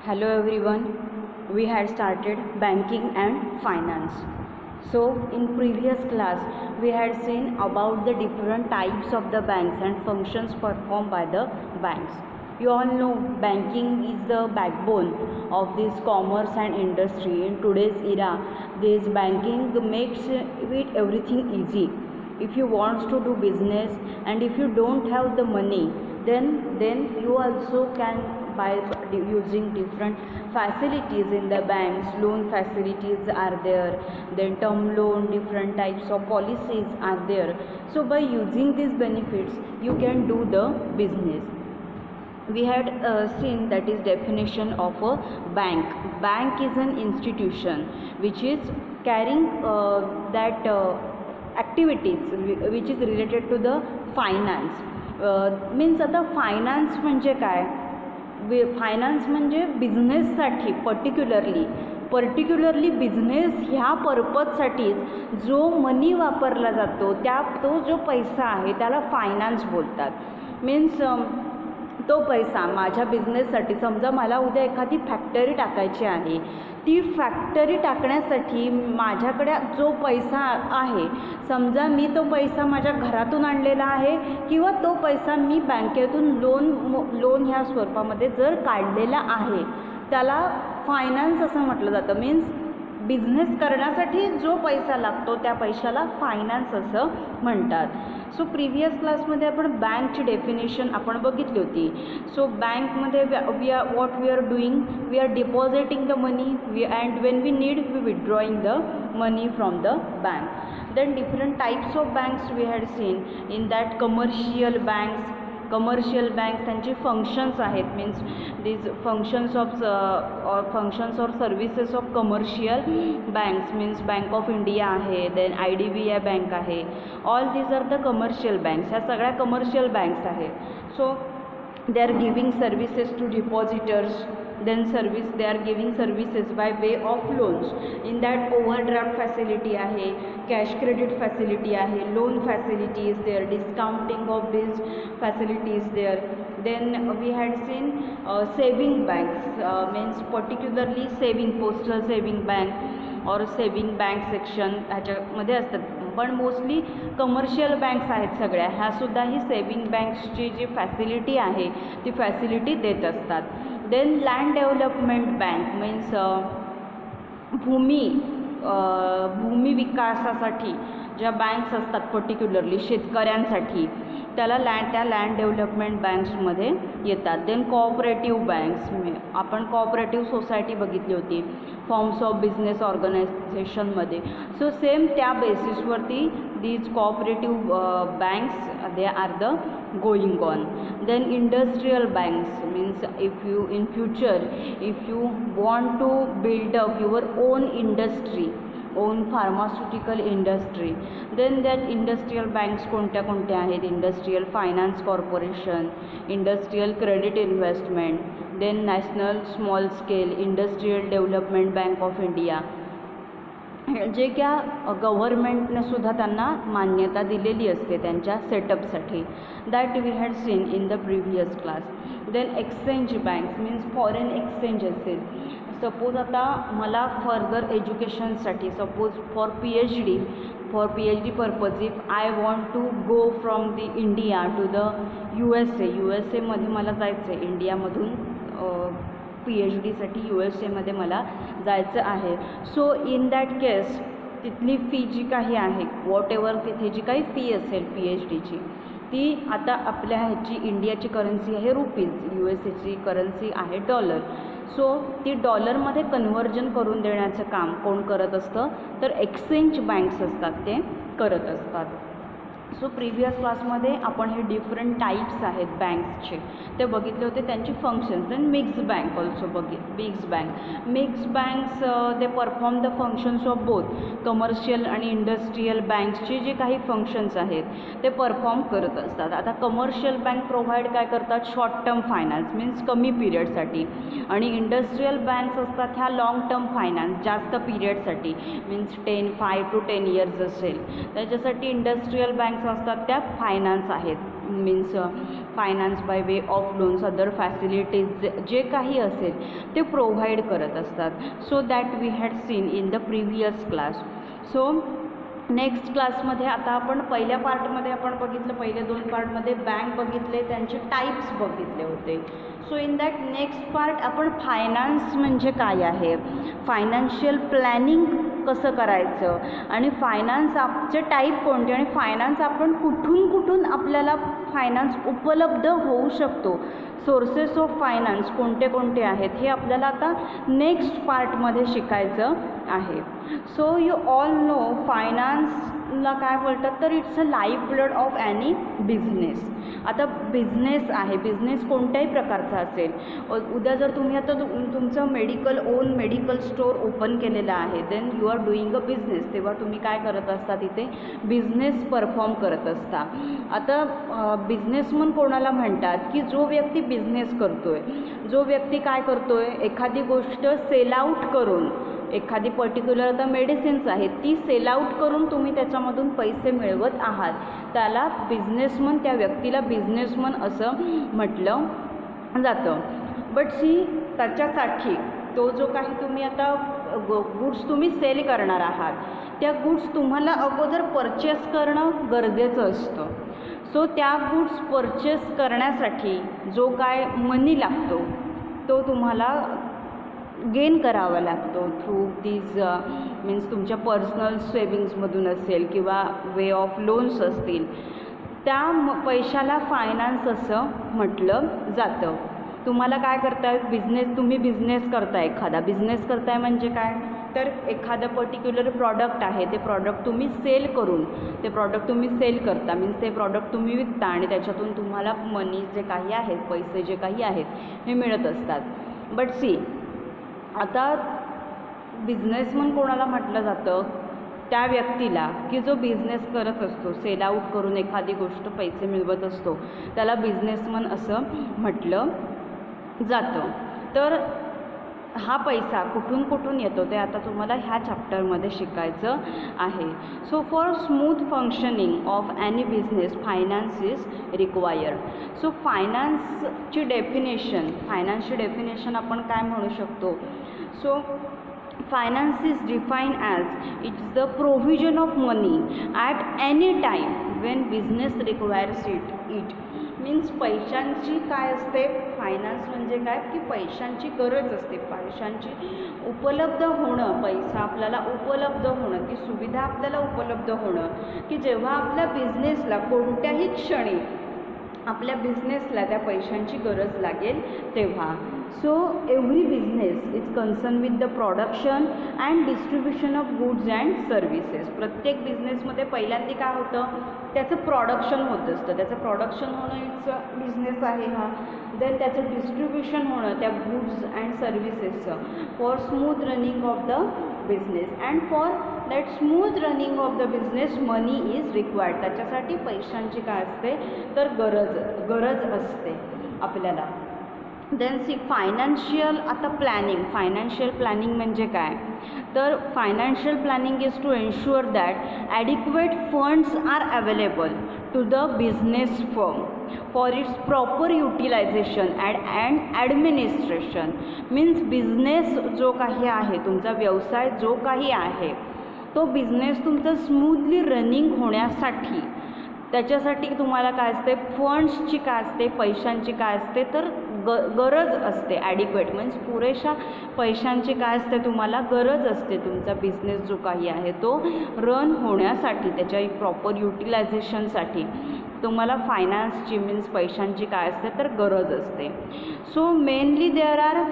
Hello everyone. We had started banking and finance. So in previous class we had seen about the different types of the banks and functions performed by the banks. You all know banking is the backbone of this commerce and industry. In today's era, this banking makes it everything easy. If you want to do business and if you don't have the money, then you also can by using different facilities in the banks. Loan facilities are there, then term loan, different types of policies are there. So by using these benefits you can do the business. We had seen that is definition of a bank is an institution which is carrying that activities which is related to the finance. Means आता finance म्हणजे काय, finance म्हणजे बिझनेससाठी particularly business ह्या पर्पजसाठीच जो मनी वापरला जातो तो जो पैसा आहे त्याला फायनान्स बोलतात. मीन्स तो पैसा माझ्या बिझनेससाठी, समजा मला उद्या एखादी फॅक्टरी टाकायची आहे, ती फॅक्टरी टाकण्यासाठी माझ्याकडे जो पैसा आहे, समजा मी तो पैसा माझ्या घरातून आणलेला आहे किंवा तो पैसा मी बँकेतून लोन ह्या स्वरूपामध्ये जर काढलेला आहे, त्याला फायनान्स असं म्हटलं जातं. मीन्स बिझनेस करण्यासाठी जो पैसा लागतो त्या पैशाला फायनान्स असं म्हणतात. सो प्रिव्हियस क्लासमध्ये आपण बँकची डेफिनेशन आपण बघितली होती. सो बँकमध्ये what we are doing, we are depositing the money and when we need we withdrawing the money from the bank. Then different types of banks we had seen in that commercial banks त्यांचे functions आहेत. Means these functions or services of commercial banks. Means bank of India आहे, then IDBI bank आहे. All these are the commercial banks. ह्या सगळ्या commercial banks आहेत. So they are giving services to depositors, then they are giving services by way of loans. In that overdraft facility आहे, cash credit facility आहे, loan facility is there, discounting of these facilities there. Then we had seen saving banks, means particularly postal saving bank or saving bank section ह्याच्यामध्ये असतात. पण mostly commercial banks आहेत सगळ्या, ह्यासुद्धा ही saving बँक्सची जी facility आहे ती फॅसिलिटी देत असतात. Then land development bank means भूमी विकासासाठी ज्या बँक्स असतात पर्टिक्युलरली शेतकऱ्यांसाठी, त्या लँड डेव्हलपमेंट बँक्समध्ये येतात. देन कोऑपरेटिव्ह बँक्स, आपण कोऑपरेटिव्ह सोसायटी बघितली होती फॉर्म्स ऑफ बिझनेस ऑर्गनायझेशनमध्ये. सो सेम त्या बेसिसवरती these cooperative banks they are the going on. Then industrial banks means if you in future if you want to build up your own industry, own pharmaceutical industry, then that industrial banks कोणत्या आहेत, industrial finance corporation, industrial credit investment, then national small scale industrial development bank of India, जे क्या गव्हर्मेंटने सुद्धा त्यांना मान्यता दिलेली असते त्यांच्या सेटअपसाठी. That we had seen in the previous class. Then exchange banks means foreign exchange असेल. सपोज आता मला फर्दर एज्युकेशनसाठी, suppose for PhD purpose, if I want to go from the India to the USA मध्ये मला जायचं आहे, इंडियामधून PhDसाठी USA मध्ये मला जायचं आहे. सो इन दॅट केस तिथली फी जी काही आहे, वॉट एव्हर तिथे जी काही फी असेल PhDची, ती आता आपल्या ह्याची इंडियाची करन्सी आहे रुपीज, USAची करन्सी आहे डॉलर. सो ती डॉलरमध्ये कन्व्हर्जन करून देण्याचं काम कोण करत असतं, तर एक्सचेंज बँक्स असतात ते करत असतात. सो प्रिव्हियस क्लासमध्ये आपण हे डिफरंट टाईप्स आहेत बँक्सचे ते बघितले होते, त्यांची functions. Then mix bank also mix banks they perform the functions of both commercial आणि इंडस्ट्रियल बँक्सचे जे काही फंक्शन्स आहेत ते परफॉर्म करत असतात. आता कमर्शियल बँक प्रोव्हाइड काय करतात, शॉर्ट टर्म फायनान्स मीन्स कमी पिरियडसाठी, आणि इंडस्ट्रियल बँक्स असतात ह्या लॉंग टर्म फायनान्स जास्त पिरियडसाठी, मीन्स 5 to 10 years असेल त्याच्यासाठी इंडस्ट्रियल बँक्स असतात त्या फायनान्स आहेत. Means finance by way of loans, other facilities जे काही असेल ते प्रोव्हाइड करत असतात. So that we had seen in the previous class. So next क्लासमध्ये आता आपण पहिल्या पार्टमध्ये आपण बघितलं, पहिले 2 पार्टमध्ये बँक बघितले, त्यांचे टाईप्स बघितले होते. So in that next part आपण फायनान्स म्हणजे काय आहे, फायनान्शियल प्लॅनिंग कसं करायचं आणि फायनान्सचे टाईप कोणते आणि फायनान्स आपण कुठून कुठून आपल्याला फायनान्स उपलब्ध होऊ शकतो, सोर्सेस ऑफ फायनान्स कोणते कोणते आहेत हे आपल्याला आता नेक्स्ट पार्टमध्ये शिकायचं आहे. सो यू ऑल नो फायनान्सला काय बोलतात तर it's a life blood of any business. आता बिझनेस आहे, बिझनेस कोणत्याही प्रकारचा असेल. उद्या जर तुम्ही आता तुमचं ओन मेडिकल स्टोअर ओपन केलेलं आहे, then you are doing a business. तेव्हा तुम्ही काय करत असता, तिथे बिझनेस परफॉर्म करत असता. आता बिझनेसमन कोणाला म्हणतात की जो व्यक्ती बिझनेस करतो आहे, जो व्यक्ती काय करतो आहे, एखादी गोष्ट सेल आउट करून, एखादी पर्टिक्युलर आता मेडिसिन्स आहेत ती सेल आउट करून तुम्ही त्याच्यामधून पैसे मिळवत आहात, त्याला बिझनेसमन, त्या व्यक्तीला बिझनेसमन असं म्हटलं जातं. बट त्याच्यासाठी तो जो काही तुम्ही आता गुड्स तुम्ही सेल करणार आहात, त्या गुड्स तुम्हाला अगोदर परचेस करणं गरजेचं असतं. सो त्या गुड्स परचेस करण्यासाठी जो काय मनी लागतो तो तुम्हाला गेन करावा लागतो थ्रू दीज मीन्स तुमच्या पर्सनल सेविंग्समधून असेल किंवा वे ऑफ लोन्स असतील, त्या पैशाला फायनान्स असं म्हटलं जातं. तुम्हाला काय करताय, तुम्ही बिझनेस करताय, एखादा बिझनेस करताय म्हणजे काय तर एखादं पर्टिक्युलर प्रॉडक्ट आहे, ते प्रॉडक्ट तुम्ही सेल करून, ते प्रॉडक्ट तुम्ही सेल करता मीन्स ते प्रॉडक्ट तुम्ही विकता आणि त्याच्यातून तुम्हाला मनी जे काही आहेत, पैसे जे काही आहेत हे मिळत असतात. बट आता बिझनेसमन कोणाला म्हटलं जातं, त्या व्यक्तीला की जो बिझनेस करत असतो, सेल आउट करून एखादी गोष्ट पैसे मिळवत असतो, त्याला बिझनेसमन असं म्हटलं जातं. तर हा पैसा कुठून कुठून येतो ते आता तुम्हाला ह्या चॅप्टरमध्ये शिकायचं आहे. So for smooth functioning of any business finance is required. So फायनान्सची डेफिनेशन आपण काय म्हणू शकतो. So finance is defined as its the provision of money at any time Wien business requires it. Means पैशांची काय असते, फायनान्स म्हणजे काय की पैशांची गरज असते, पैशांची उपलब्ध होणं, पैसा आपल्याला उपलब्ध होणं, ती सुविधा आपल्याला उपलब्ध होणं की जेव्हा आपल्या बिझनेसला कोणत्याही क्षणी आपल्या बिझनेसला त्या पैशांची गरज लागेल तेव्हा. So every business is concern with the production and distribution of goods and services. प्रत्येक बिझनेसमध्ये पहिल्यांदा काय होतं, त्याचं प्रोडक्शन होत असतं, त्याचं प्रोडक्शन होणं इट्स बिझनेस आहे हा. देन त्याचं डिस्ट्रीब्युशन होणं त्या गुड्स अँड सर्व्हिसेसचं for smooth running of the business and for that smooth running of the business money is required. त्याच्यासाठी पैशांची काय असते तर गरज असते आपल्याला. देन फायनान्शियल आता फायनान्शियल प्लॅनिंग म्हणजे काय तर financial planning is to ensure that adequate funds are available to the business firm for its proper utilisation and administration. Means business जो काही आहे, तुमचा व्यवसाय जो काही आहे, तो बिझनेस तुमचा स्मूथली रनिंग होण्यासाठी त्याच्यासाठी तुम्हाला काय असते, फंड्सची काय असते, पैशांची काय असते तर गरज असते. ॲडिक्वेट मीन्स पुरेशा पैशांची काय असते तुम्हाला गरज असते. तुमचा बिझनेस जो काही आहे तो रन होण्यासाठी, त्याच्या एक प्रॉपर युटिलायझेशनसाठी तुम्हाला फायनान्सची मीन्स पैशांची काय असते तर गरज असते. So mainly there are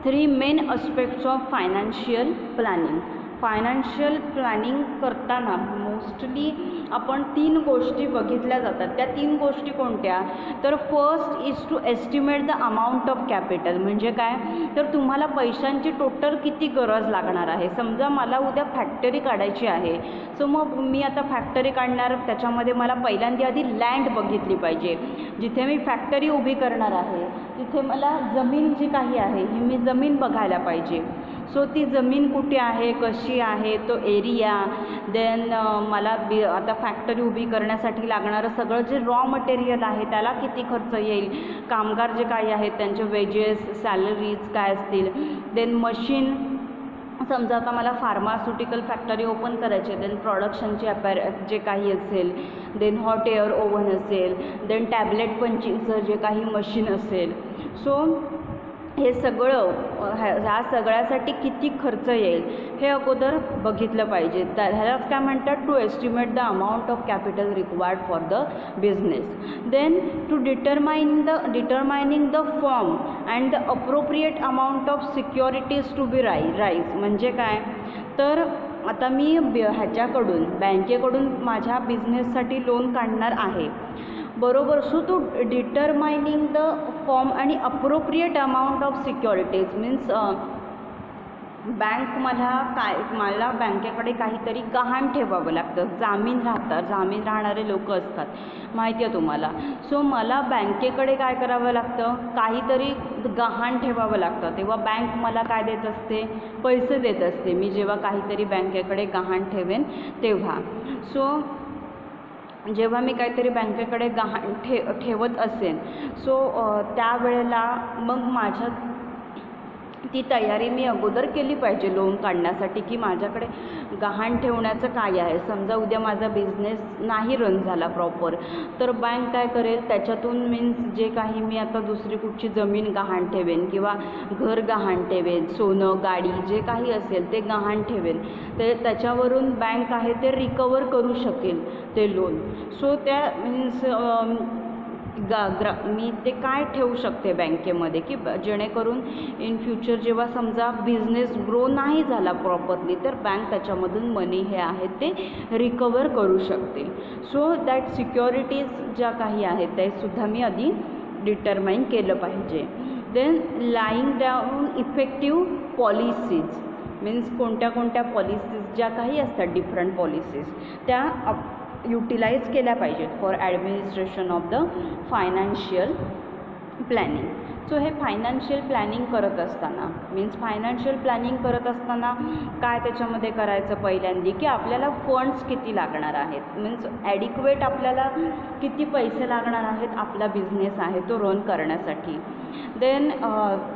3 main aspects of financial planning. Financial planning करताना मोस्टली आपण 3 गोष्टी बघितल्या जातात. त्या 3 गोष्टी कोणत्या तर first is to estimate the amount of capital. म्हणजे काय तर तुम्हाला पैशांची टोटल किती गरज लागणार आहे. समजा मला उद्या फॅक्टरी काढायची आहे, सो मग मी आता फॅक्टरी काढणार, त्याच्यामध्ये मला पहिल्यांदा आधी लँड बघितली पाहिजे. जिथे मी फॅक्टरी उभी करणार आहे तिथे मला जमीन जी काही आहे ही मी जमीन बघायला पाहिजे. सो ती जमीन कुठे आहे, कशी आहे, तो एरिया, देन मला आता फॅक्टरी उभी करण्यासाठी लागणारं सगळं जे रॉ मटेरियल आहे त्याला किती खर्च येईल, कामगार जे काही आहेत त्यांचे वेजेस, सॅलरीज काय असतील, देन मशीन, समजा आता मला फार्मास्युटिकल फॅक्टरी ओपन करायची आहे, देन प्रोडक्शनचे जे काही असेल, देन हॉट एअर ओव्हन असेल, देन टॅबलेट पंचिंगचं जे काही मशीन असेल. सो हे सगळं ह्या सगळ्यासाठी किती खर्च येईल हे अगोदर बघितलं पाहिजे. तर ह्यालाच काय म्हणतात, to estimate the amount of capital required for the business. Then to determining the form and the appropriate amount of securities to be raise. म्हणजे काय, तर आता मी ह्याच्याकडून बँकेकडून माझ्या बिझनेससाठी लोन काढणार आहे, बरोबर. So to determining the form आणि appropriate amount of securities means मला बँकेकडे काहीतरी गहाण ठेवावं लागतं, जामीन राहणारे लोक असतात, माहिती आहे तुम्हाला. सो मला बँकेकडे काय करावं लागतं, काहीतरी गहाण ठेवावं लागतं. तेव्हा बँक मला काय देत असते, पैसे देत असते, मी जेव्हा काहीतरी बँकेकडे गहाण ठेवेन तेव्हा. सो जेव्हा मी काहीतरी बँकेकडे गहाण ठेवत असेन, सो त्यावेळेला मग माझ्या ती तयारी मी अगोदर केली पाहिजे लोन काढण्यासाठी, की माझ्याकडे गहाण ठेवण्याचं काय आहे. समजा उद्या माझा बिझनेस नाही रन झाला प्रॉपर, तर बँक काय करेल, त्याच्यातून मीन्स जे काही मी आता दुसरी कुठची जमीन गहाण ठेवेन किंवा घर गहाण ठेवेन, सोनं, गाडी जे काही असेल ते गहाण ठेवेन, ते त्याच्यावरून बँक आहे ते रिकवर करू शकेल ते लोन. सो त्या मीन्स मी ते काय ठेवू शकते बँकेमध्ये, की जेणेकरून इन फ्युचर जेव्हा समजा बिझनेस ग्रो नाही झाला प्रॉपरली, तर बँक त्याच्यामधून मनी हे आहे ते रिकवर करू शकते. सो दॅट सिक्युरिटीज ज्या काही आहेत ते सुद्धा मी आधी डिटरमाइन केलं पाहिजे. Then lying down effective policies means कोणत्या पॉलिसीज ज्या काही असतात, डिफरंट पॉलिसीज, त्या युटिलाइज केल्या पाहिजेत for administration of the financial planning. So हे फायनान्शियल प्लॅनिंग करत असताना काय त्याच्यामध्ये करायचं पहिल्यांदी, की आपल्याला फंड्स किती लागणार आहेत, मीन्स ॲडिक्वेट आपल्याला किती पैसे लागणार आहेत आपला बिझनेस आहे तो रन करण्यासाठी. देन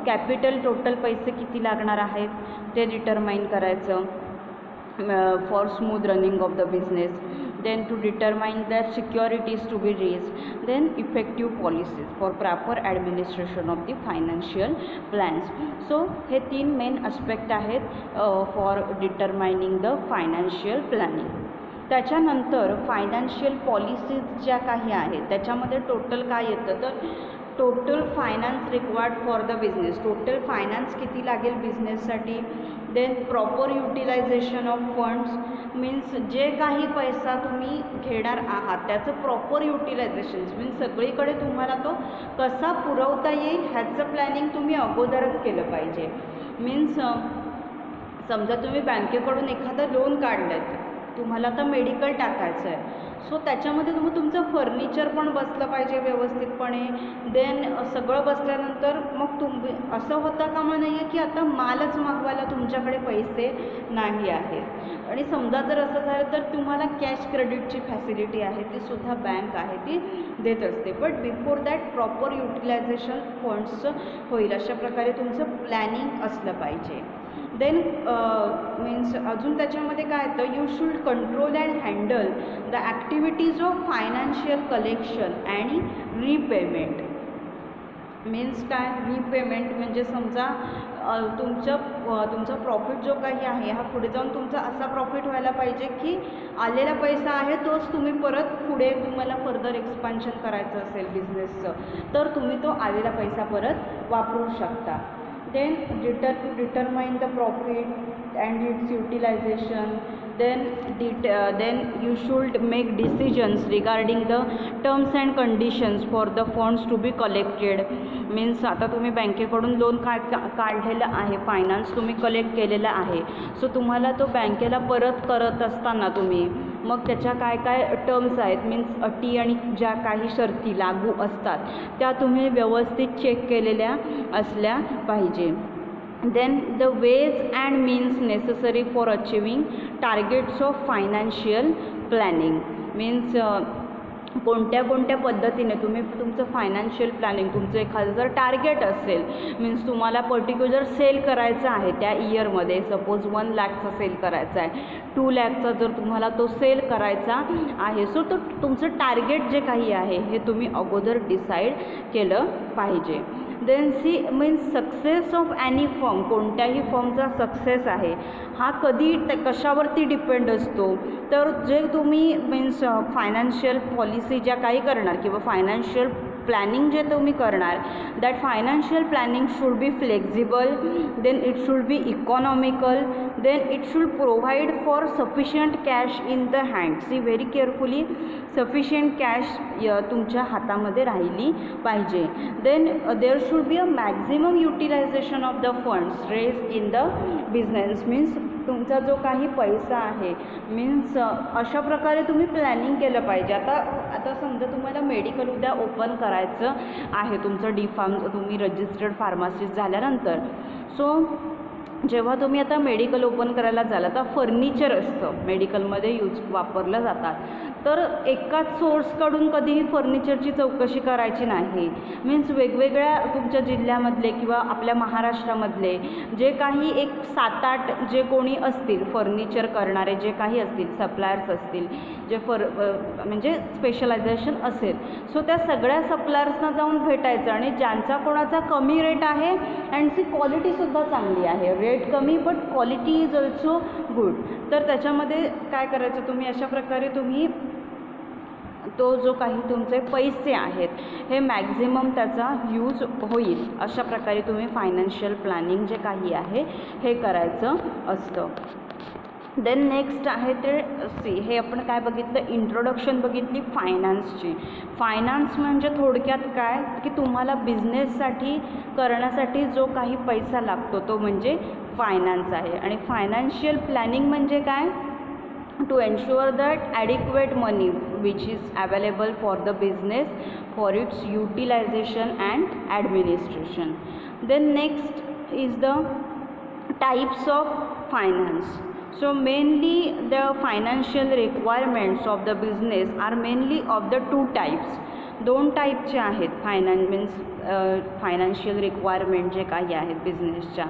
कॅपिटल टोटल पैसे किती लागणार आहेत ते डिटरमाइन करायचं for smooth running of the business. Then to determine the securities to be raised, then effective policies for proper administration of the financial plans. So हे 3 मेन aspect आहेत for determining the financial planning. त्याच्यानंतर financial policies ज्या काही आहेत त्याच्यामध्ये total काय येतं, तर total finance required for the business, total finance किती लागेल बिझनेससाठी. Then proper utilization of funds means जे काही पैसा तुम्ही घेणार आहात त्याचं प्रॉपर युटिलायझेशन मीन्स सगळीकडे तुम्हाला तो कसा पुरवता येईल ह्याचं प्लॅनिंग तुम्ही अगोदरच केलं पाहिजे. मीन्स समजा तुम्ही बँकेकडून एखादं लोन काढलं आहे, तुम्हाला तर मेडिकल टाकायचं आहे, सो त्याच्यामध्ये तुमचं फर्निचर पण बसलं पाहिजे व्यवस्थितपणे. देन सगळं बसल्यानंतर मग असं होतं कामा नाही आहे की आता मालच मागवायला तुमच्याकडे पैसे नाही आहेत. आणि समजा जर असं झालं तर तुम्हाला कॅश क्रेडिटची फॅसिलिटी आहे ती सुद्धा बँक आहे ती देत असते. But before that proper utilisation फंड्सचं होईल अशा प्रकारे तुमचं प्लॅनिंग असलं पाहिजे. देन मीन्स अजून त्याच्यामध्ये काय येतं, you should control and handle the activities of financial collection आणि रिपेमेंट. मीन्स काय, रिपेमेंट म्हणजे समजा तुमचा प्रॉफिट जो काही आहे हा पुढे जाऊन तुमचा असा प्रॉफिट व्हायला पाहिजे की आलेला पैसा आहे तोच तुम्ही परत पुढे तुम्हाला फर्दर एक्सपान्शन करायचं असेल बिझनेसचं तर तुम्ही तो आलेला पैसा परत वापरू शकता. Then determine the profit and its utilization. Then you should make decisions regarding the terms and conditions for the funds to be collected. Means आता तुम्ही बँकेकडून लोन काढलेलं आहे, फायनान्स तुम्ही कलेक्ट केलेला आहे, सो तुम्हाला तो बँकेला परत करत असताना तुम्ही मग त्याच्या काय काय टर्म्स आहेत मीन्स अटी आणि ज्या काही शर्ती लागू असतात त्या तुम्ही व्यवस्थित चेक केलेल्या असल्या पाहिजे. then the ways and means necessary for achieving targets of financial planning means कोणत्या कोणत्या पद्धतीने तुम्ही तुमचं फायनान्शियल प्लॅनिंग तुमचं एखादं जर टार्गेट असेल मीन्स तुम्हाला पर्टिक्युलर सेल करायचं आहे त्या इयरमध्ये सपोज 1 लाखचा सेल करायचा आहे 2 लाखचा जर तुम्हाला तो सेल करायचा आहे सो तो तुमचं टार्गेट जे काही आहे हे तुम्ही अगोदर डिसाईड केलं पाहिजे. Then see means success of any firm कोणत्याही फर्मचा सक्सेस आहे हा कधी कशावरती डिपेंड असतो तर जे तुम्ही मीन्स फायनान्शियल पॉलिसी ज्या काही करणार किंवा फायनान्शियल प्लॅनिंग जे तुम्ही करणार that financial planning should be flexible then it should be economical then it should provide for sufficient cash in the hand see very carefully sufficient cash तुमच्या हातामध्ये राहिली पाहिजे. Then there should be a maximum utilization of the funds raise in the business means तुमचा जो काही पैसा आहे means अशा प्रकारे तुम्ही प्लॅनिंग केलं पाहिजे. आता समजा तुम्हाला मेडिकल उद्या ओपन करायचं आहे तुमचं D.Pharm तुम्ही रजिस्टर्ड फार्मासिस्ट झाल्यानंतर सो जेव्हा तुम्ही आता मेडिकल ओपन करायला जाल तर फर्निचर असतं मेडिकलमध्ये वापरलं जातात तर एकाच सोर्सकडून कधीही फर्निचरची चौकशी करायची नाही मीन्स वेगवेगळ्या तुमच्या जिल्ह्यामधले किंवा आपल्या महाराष्ट्रामधले जे काही एक 7-8 जे कोणी असतील फर्निचर करणारे जे काही असतील सप्लायर्स असतील जे म्हणजे स्पेशलायझेशन असेल सो त्या सगळ्या सप्लायर्सना जाऊन भेटायचं आणि ज्यांचा कोणाचा कमी रेट आहे अँड सी क्वालिटीसुद्धा चांगली आहे रेट कमी but quality is also good तर त्याच्यामध्ये काय करायचं तुम्ही अशा प्रकारे तुम्ही तो जो काही तुमचे पैसे आहेत हे मॅक्झिमम त्याचा यूज होईल अशा प्रकारे तुम्ही फायनान्शियल प्लॅनिंग जे काही आहे हे करायचं असतं. देन नेक्स्ट आहे ते सी हे आपण काय बघितलं इंट्रोडक्शन बघितली फायनान्सची. फायनान्स म्हणजे थोडक्यात काय की तुम्हाला बिझनेससाठी करण्यासाठी जो काही पैसा लागतो तो म्हणजे फायनान्स आहे आणि फायनान्शियल प्लॅनिंग म्हणजे काय to ensure that adequate money which is available for the business for its utilization and administration. Then next is the types of finance. So mainly the financial requirements of the business are mainly of the 2 types. 2 टाईपचे आहेत financial requirement जे काही आहेत बिझनेसच्या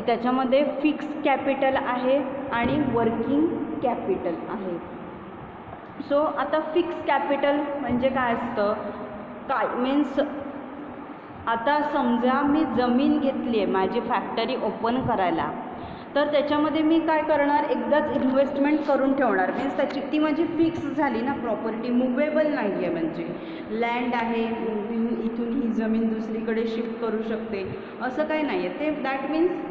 त्याच्यामध्ये fix capital आहे आणि working capital आहे. सो आता फिक्स कॅपिटल म्हणजे काय असतं काय मीन्स आता समजा मी जमीन घेतली आहे माझी फॅक्टरी ओपन करायला तर त्याच्यामध्ये मी काय करणार एकदाच इन्व्हेस्टमेंट करून ठेवणार मीन्स त्याची ती माझी फिक्स झाली ना प्रॉपर्टी मुवेबल नाही आहे म्हणजे लँड आहे इथून ही जमीन दुसरीकडे शिफ्ट करू शकते असं काही नाही आहे ते दॅट मीन्स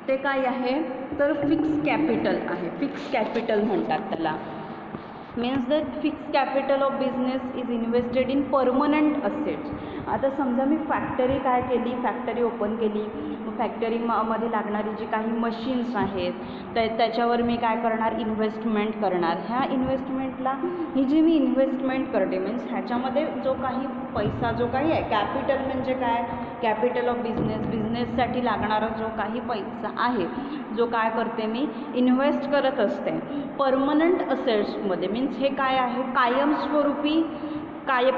ते काय आहे तर फिक्स कॅपिटल आहे फिक्स कॅपिटल म्हणतात त्याला means that fix capital of business is invested in permanent assets. आता समजा मी फॅक्टरी काय केली फॅक्टरी ओपन केली फॅक्टरीमध्ये लागणारी जी काही मशीन्स आहेत त्याच्यावर मी काय करणार इन्व्हेस्टमेंट करणार. ह्या इन्व्हेस्टमेंटला ही जी मी इन्व्हेस्टमेंट करते मीन्स ह्याच्यामध्ये जो काही पैसा जो काही आहे कॅपिटल म्हणजे काय कॅपिटल ऑफ बिझनेससाठी लागणारा जो काही पैसा आहे जो काय करते मी इन्व्हेस्ट करत असते परमनंट असेट्समध्ये मीन्स हे काय आहे कायमस्वरूपी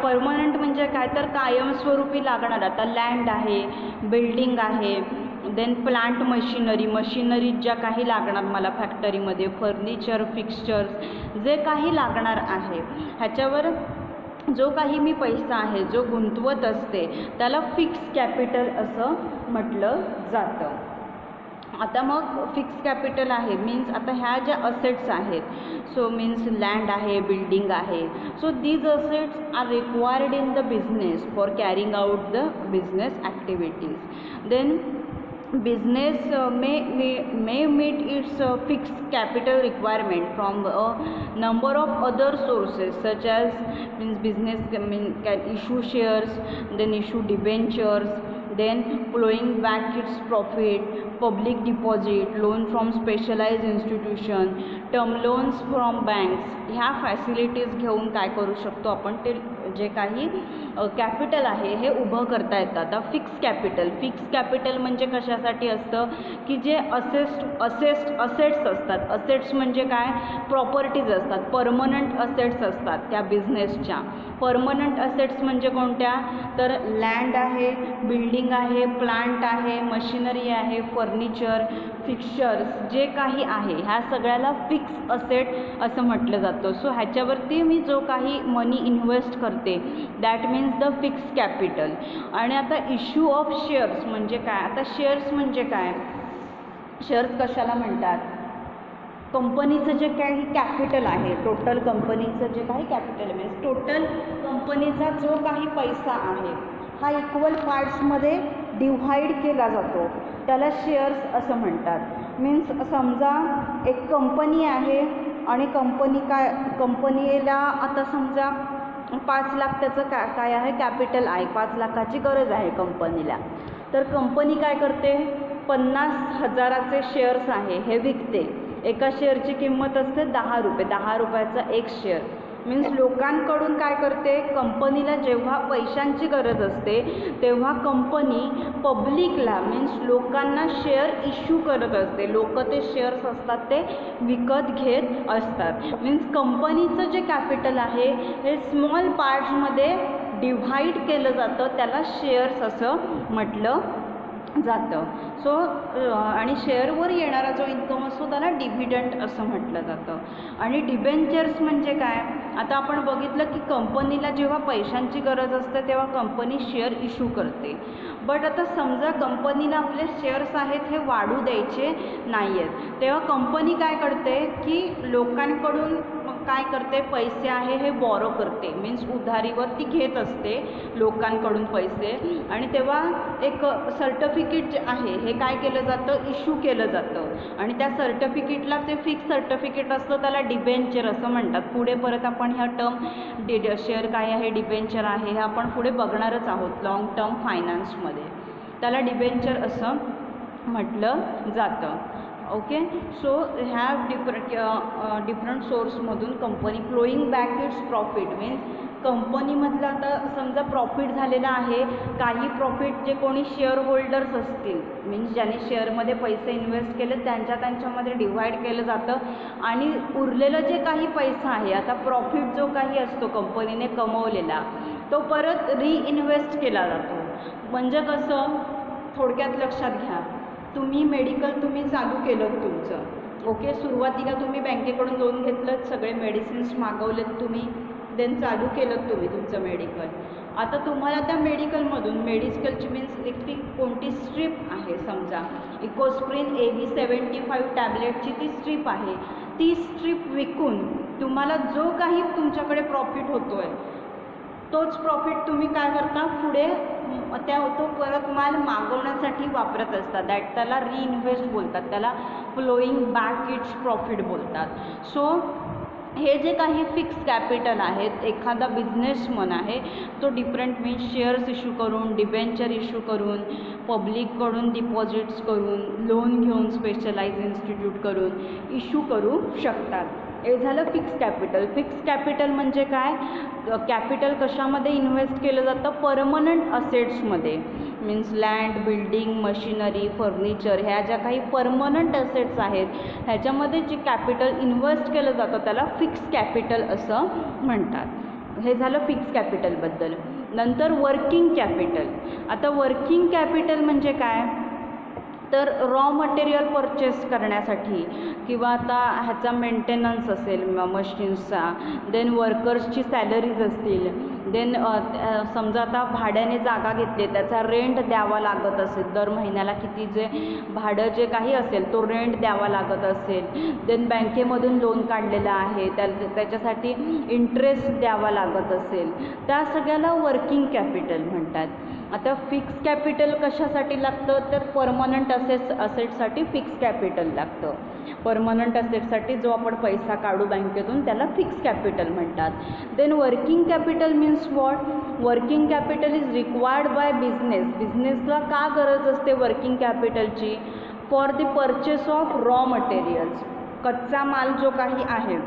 परमनंट म्हणजे काय तर कायमस्वरूपी लागणार. आता लँड आहे बिल्डिंग आहे देन प्लांट मशिनरी ज्या काही लागणार मला फॅक्टरीमध्ये फर्निचर फिक्स्चर्स जे काही लागणार आहे ह्याच्यावर जो काही मी पैसा आहे जो गुंतवत असते त्याला फिक्स कॅपिटल असं म्हटलं जातं. आता मग फिक्स कॅपिटल आहे मीन्स आता ह्या ज्या असेट्स आहेत सो मीन्स लँड आहे बिल्डिंग आहे so these assets are required in the business for carrying out the business activities. Then business may meet its fixed capital requirement from a number of other sources such as means business can issue shares then issue debentures then plowing back its profit public deposit loan from specialized institution term loans from banks ह्या facilities घेऊन काय करू शकतो आपण ते जे काही capital आहे हे उभं करता येतं. आता फिक्स कॅपिटल म्हणजे कशासाठी असतं की जे असेट्स असतात. असेट्स म्हणजे काय, प्रॉपर्टीज असतात, परमनंट असेट्स असतात त्या बिझनेसच्या. परमनंट असेट्स म्हणजे कोणत्या, तर लँड आहे, बिल्डिंग आहे, प्लांट आहे, मशिनरी आहे, फर्निचर, फिक्चर्स जे काही आहे ह्या सगळ्याला फिक्स असेट असं म्हटलं जातं. सो ह्याच्यावरती मी जो काही मनी इन्व्हेस्ट करते that means the fix capital. आणि आता इश्यू ऑफ शेअर्स म्हणजे काय, आता शेअर्स म्हणजे काय, शेअर्स कशाला म्हणतात, कंपनीचं जे काही कॅपिटल आहे, टोटल कंपनीचं जे काही कॅपिटल मीन्स टोटल कंपनीचा जो काही पैसा आहे हा इक्वल पार्ट्समध्ये डिव्हाइड केला जातो, त्याला शेअर्स असं म्हणतात. मीन्स समजा एक कंपनी आहे आणि कंपनीला आता समजा 5 लाख त्याचं काय आहे, कॅपिटल आहे, 5 लाखाची गरज आहे कंपनीला. तर कंपनी काय करते, 50,000चे शेअर्स आहे हे विकते. एका शेअरची किंमत असते 10 रुपये, 10 रुपयाचा एक शेअर. मीन्स लोकांकडून काय करते, कंपनीला जेव्हा पैशांची गरज असते तेव्हा कंपनी पब्लिकला मीन्स लोकांना शेअर इश्यू करत असते. लोक ते शेअर्स असतात ते विकत घेत असतात. मीन्स कंपनीचं जे कॅपिटल आहे हे स्मॉल पार्ट्समध्ये डिव्हाइड केलं जातं, त्याला शेअर्स असं म्हटलं जातं. सो आणि शेअरवर येणारा जो इन्कम असतो त्याला डिव्हिडंड असं म्हटलं जातं. आणि डिबेंचर्स म्हणजे काय, आता आपण बघितलं की कंपनीला जेव्हा पैशांची गरज असते तेव्हा कंपनी शेअर इश्यू करते. बट आता समजा कंपनीला आपले शेअर्स आहेत हे वाढू द्यायचे नाही आहेत, तेव्हा कंपनी काय करते की लोकांकडून काय करते, पैसे आहे हे बॉरो करते. मीन्स उधारीवर ती घेत असते लोकांकडून पैसे. आणि तेव्हा एक सर्टिफिकेट जे आहे हे काय केलं जातं, इश्यू केलं जातं. आणि त्या सर्टिफिकेटला ते फिक्स सर्टिफिकेट असतं, त्याला डिबेंचर असं म्हणतात. पुढे परत आपण ह्या टर्म शेअर काय आहे, डिबेंचर आहे, हे आपण पुढे बघणारच आहोत लॉंग टर्म फायनान्समध्ये. त्याला डिबेंचर असं म्हटलं जातं. ओके. सो ह्या डिफरंट सोर्समधून company flowing back its profit means कंपनीमधलं आता समजा प्रॉफिट झालेलं आहे, काही प्रॉफिट जे कोणी शेअर होल्डर्स असतील मीन्स ज्यांनी शेअरमध्ये पैसे इन्व्हेस्ट केले त्यांच्यामध्ये डिव्हाइड केलं जातं. आणि उरलेलं जे काही पैसा आहे, आता प्रॉफिट जो काही असतो कंपनीने कमवलेला तो परत रिइन्व्हेस्ट केला जातो. म्हणजे कसं, थोडक्यात लक्षात घ्या, तुम्ही मेडिकल चालू केलं तुमचं, ओके, सुरुवातीला तुम्ही बँकेकडून लोन घेतलं, सगळे मेडिसिन्स मागवलेत तुम्ही, देन चालू केलं तुम्ही तुमचं मेडिकल. आता तुम्हाला त्या मेडिकलची मीन्स एक ती कोणती स्ट्रीप आहे, समजा इकोस्प्रिन AB75 टॅबलेटची ती स्ट्रीप आहे, ती स्ट्रीप विकून तुम्हाला जो काही तुमच्याकडे प्रॉफिट होतो आहे तोच प्रॉफिट तुम्ही काय करता, पुढे तो परत माल मागवण्यासाठी वापरत असतात. त्याला रिइन्व्हेस्ट बोलतात, त्याला फ्लोईंग बॅक इट्स प्रॉफिट बोलतात. सो हे जे काही फिक्स कॅपिटल आहेत, एखादा बिझनेसमन आहे तो डिफरंट मीन्स शेअर्स इश्यू करून, डिबेंचर इश्यू करून, पब्लिककडून डिपॉझिट्स करून, लोन घेऊन, स्पेशलाइज इन्स्टिट्यूट करून इश्यू करू शकतात. हे झालं फिक्स कॅपिटल. फिक्स कॅपिटल म्हणजे काय, कॅपिटल कशामध्ये इन्व्हेस्ट केलं जातं, परमनंट असेट्समध्ये means land, building, machinery, furniture ह्या ज्या काही परमनंट असेट्स आहेत ह्याच्यामध्ये जे कॅपिटल इन्व्हेस्ट केलं जातं त्याला फिक्स कॅपिटल असं म्हणतात. हे झालं फिक्स कॅपिटलबद्दल. नंतर वर्किंग कॅपिटल. आता वर्किंग कॅपिटल म्हणजे काय, तर रॉ मटेरियल परचेस करण्यासाठी किंवा आता ह्याचा मेंटेनन्स असेल मशीन्सचा, देन वर्कर्सची सॅलरीज असतील, देन समजा आता भाड्याने जागा घेतली त्याचा रेंट द्यावा लागत असेल, दर महिन्याला किती जे भाडं जे काही असेल तो रेंट द्यावा लागत असेल, देन बँकेमधून लोन काढलेलं आहे त्याच्यासाठी इंटरेस्ट द्यावा लागत असेल, त्या सगळ्याला वर्किंग कॅपिटल म्हणतात. आता फिक्स कॅपिटल कशासाठी लागतं, तर परमनंट असेटसाठी फिक्स कॅपिटल लागतं. परमनंट असेटसाठी जो आपण पैसा काढू बँकेतून त्याला फिक्स कॅपिटल म्हणतात. Then working capital means what, working capital is required by बिझनेसला का गरज असते वर्किंग कॅपिटलची, for the purchase of raw materials, कच्चा माल जो काही आहे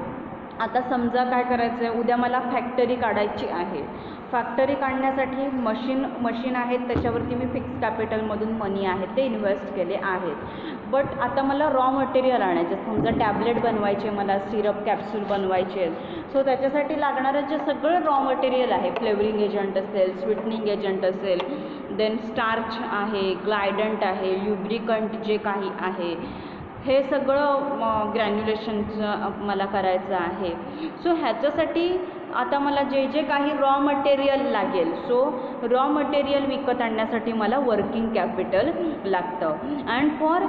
आता समजा काय करायचं आहे, उद्या मला फॅक्टरी काढायची आहे. फॅक्टरी काढण्यासाठी मशीन आहेत, त्याच्यावरती मी फिक्स कॅपिटलमधून मनी आहे ते इन्व्हेस्ट केले आहेत. बट आता मला रॉ मटेरियल आणायचे, समजा टॅबलेट बनवायचे, मला सिरप कॅप्सूल बनवायचे. सो त्याच्यासाठी लागणारं जे सगळं रॉ मटेरियल आहे, फ्लेवरिंग एजंट असेल, स्वीटनिंग एजंट असेल, देन स्टार्च आहे, ग्लायडंट आहे, ल्युब्रिकंट जे काही आहे, हे सगळं ग्रॅन्युलेशनचं मला करायचं आहे. सो ह्याच्यासाठी आता मला जे जे काही रॉ मटेरियल लागेल, सो रॉ मटेरियल विकत आणण्यासाठी मला वर्किंग कॅपिटल लागतं. And for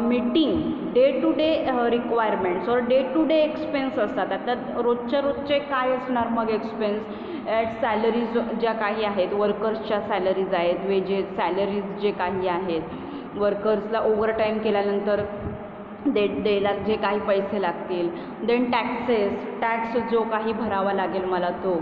meeting day to day requirements or day to day expense असतात. आता रोजचे काय असणार मग एक्सपेन्स, सॅलरीज ज्या काही आहेत, वर्कर्सच्या सॅलरीज आहेत, वेजेस सॅलरीज जे काही आहेत, वर्कर्सला ओव्हरटाईम केल्यानंतर डेला जे काही पैसे लागतील, देन टॅक्स जो काही भरावा लागेल मला तो,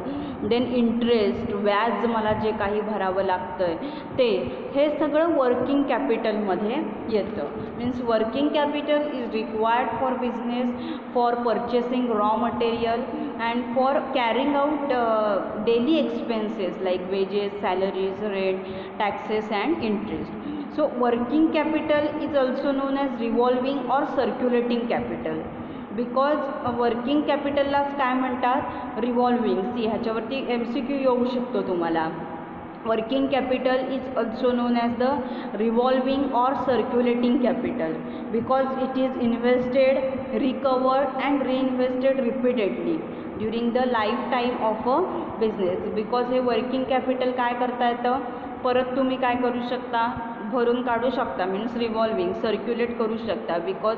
देन इंटरेस्ट व्याज मला जे काही भरावं लागतं आहे हे सगळं वर्किंग कॅपिटलमध्ये येतं. Means working capital is required for business, for purchasing raw material and for carrying out daily expenses like wages, salaries, rent, taxes and interest. So working capital is also known as revolving or circulating capital, because working कॅपिटललाच काय म्हणतात, revolving. ह्याच्यावरती MCQ येऊ शकतो तुम्हाला. Working capital is also known as the revolving और circulating capital, because it is invested, recovered and reinvested repeatedly during the life time of a business. Because हे working capital काय करता येतं, परत तुम्ही काय करू शकता, भरून काढू शकता. मीन्स रिव्हॉल्विंग, सर्क्युलेट करू शकता. बिकॉज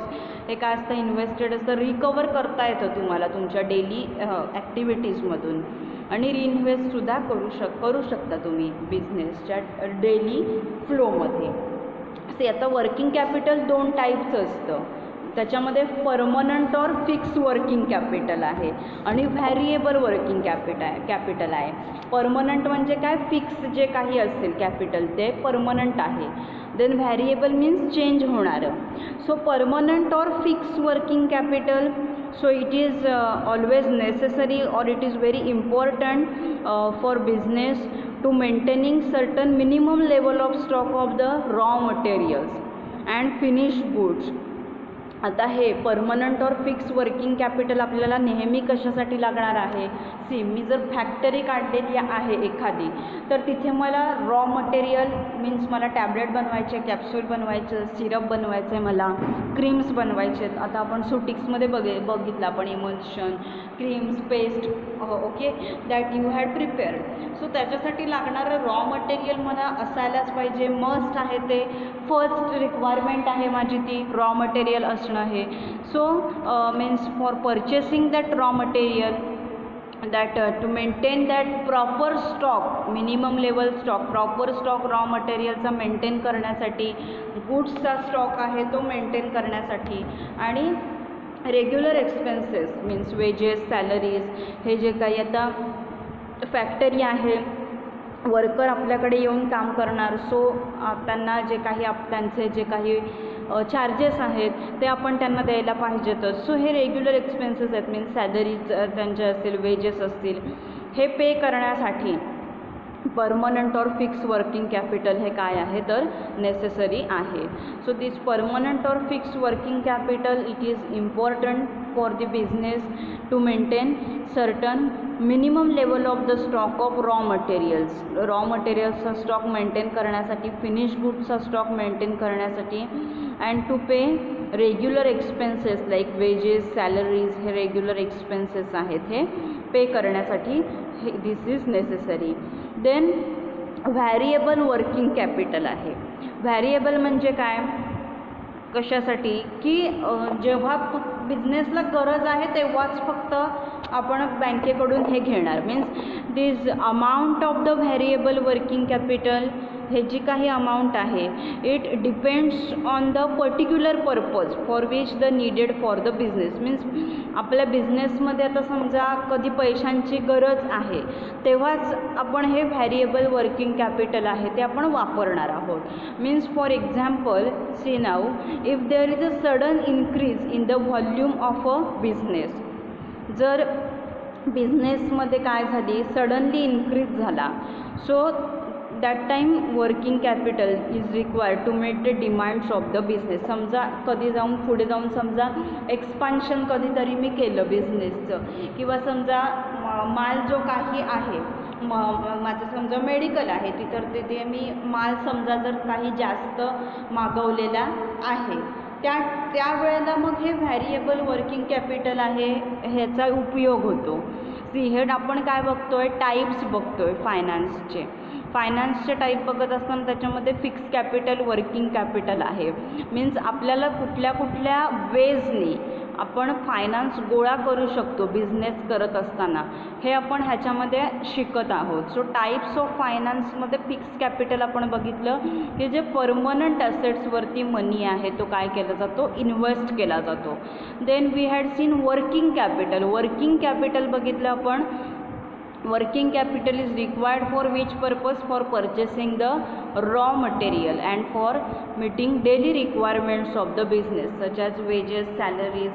हे काय असतं, इन्व्हेस्टेड असतं, रिकवर करता येतं तुम्हाला तुमच्या डेली ॲक्टिव्हिटीजमधून, आणि रिइन्व्हेस्टसुद्धा करू शकता तुम्ही बिझनेसच्या डेली फ्लोमध्ये. आता वर्किंग कॅपिटल 2 टाईपचं असतं. त्याच्यामध्ये परमनंट और फिक्स वर्किंग कॅपिटल आहे आणि व्हॅरिएबल वर्किंग कॅपिटल आहे. परमनंट म्हणजे काय, फिक्स जे काही असेल कॅपिटल ते परमनंट आहे. देन व्हॅरिएबल मीन्स चेंज होणारं. सो परमनंट और fix working capital, so it is always necessary or it is very important for business to maintaining certain minimum level of stock of the raw materials and finished goods. आता हे permanent और fix working capital आपल्याला नेहमी कशासाठी लागणार आहे. मी जर factory काढलेली आहे एखादी, तर तिथे मला रॉ मटेरियल मीन्स मला टॅबलेट बनवायचे, कॅप्सूल बनवायचं, सिरप बनवायचं आहे, मला क्रीम्स बनवायचे आहेत. आता आपण सुटिक्समध्ये बघितलं आपण emulsion, creams, paste, okay, that you had prepared. So त्याच्यासाठी लागणारं रॉ मटेरियल मला असायलाच पाहिजे, मस्ट आहे. ते फर्स्ट रिक्वायरमेंट आहे माझी, ती रॉ मटेरियल असणं आहे. So means for purchasing that raw material, that to maintain that proper stock, minimum level stock, proper stock raw मटेरियलचा मेंटेन करण्यासाठी, गुड्सचा स्टॉक आहे तो मेंटेन करण्यासाठी, आणि regular expenses means wedges, salaries, हे जे काही आता फॅक्टरी आहे, वर्कर आपल्याकडे येऊन काम करणार, सो त्यांना जे काही त्यांचे जे काही चार्जेस आहेत ते आपण त्यांना द्यायला पाहिजेतच. सो हे रेग्युलर एक्सपेन्सेस आहेत, मीन्स सॅलरीज त्यांचे असतील, वेजेस असतील, हे पे करण्यासाठी परमनंट और फिक्स वर्किंग कॅपिटल हे काय आहे तर नेसेसरी आहे. सो दिस परमनंट और fix working capital it is important for the business to maintain certain minimum level of the stock of raw materials. Raw मटेरियल्सचा स्टॉक मेंटेन करण्यासाठी, finish गुड्सचा stock maintain करण्यासाठी, and to pay regular expenses like wages, salaries, हे regular expenses आहेत हे pay करण्यासाठी this is necessary. Then variable working capital आहे. Variable म्हणजे काय, कशासाठी की जेव्हा बिझनेसला गरज आहे तेव्हाच फक्त आपण बँकेकडून हे घेणार. Means this amount of the variable working capital, हे जी काही अमाऊंट आहे it depends on the particular purpose for which the needed for the business. Means आपल्या बिझनेसमध्ये आता समजा कधी पैशांची गरज आहे तेव्हाच आपण हे व्हॅरिएबल वर्किंग कॅपिटल आहे ते आपण वापरणार आहोत. Means for example see now, if there is a sudden increase in the volume of a business, जर बिझनेसमध्ये काय झाली, सडनली इन्क्रीज झाला, so that time working capital is required to meet the demands of the business. समजा कधी जाऊन पुढे जाऊन समजा एक्सपान्शन कधीतरी मी केलं बिझनेसचं, किंवा समजा माल जो काही आहे, माझं समजा मेडिकल आहे, तिथे मी माल समजा जर काही जास्त मागवलेला आहे, त्यावेळेला मग हे व्हॅरिएबल वर्किंग कॅपिटल आहे, ह्याचा उपयोग होतो. हे आपण काय बघतोय, टाईप्स बघतोय फायनान्सचे टाईप बघत असताना त्याच्यामध्ये फिक्स कॅपिटल, वर्किंग कॅपिटल आहे. मीन्स आपल्याला कुठल्या कुठल्या वेजनी आपण फायनान्स गोळा करू शकतो बिझनेस करत असताना, हे आपण ह्याच्यामध्ये शिकत आहोत. सो टाईप्स ऑफ फायनान्समध्ये फिक्स कॅपिटल आपण बघितलं की जे परमनंट ॲसेट्सवरती मनी आहे तो काय केला जातो, इन्व्हेस्ट केला जातो. Then we had seen working capital बघितलं आपण. Working capital is required for which purpose, for purchasing the raw material and for meeting daily requirements of the business such as wages, salaries,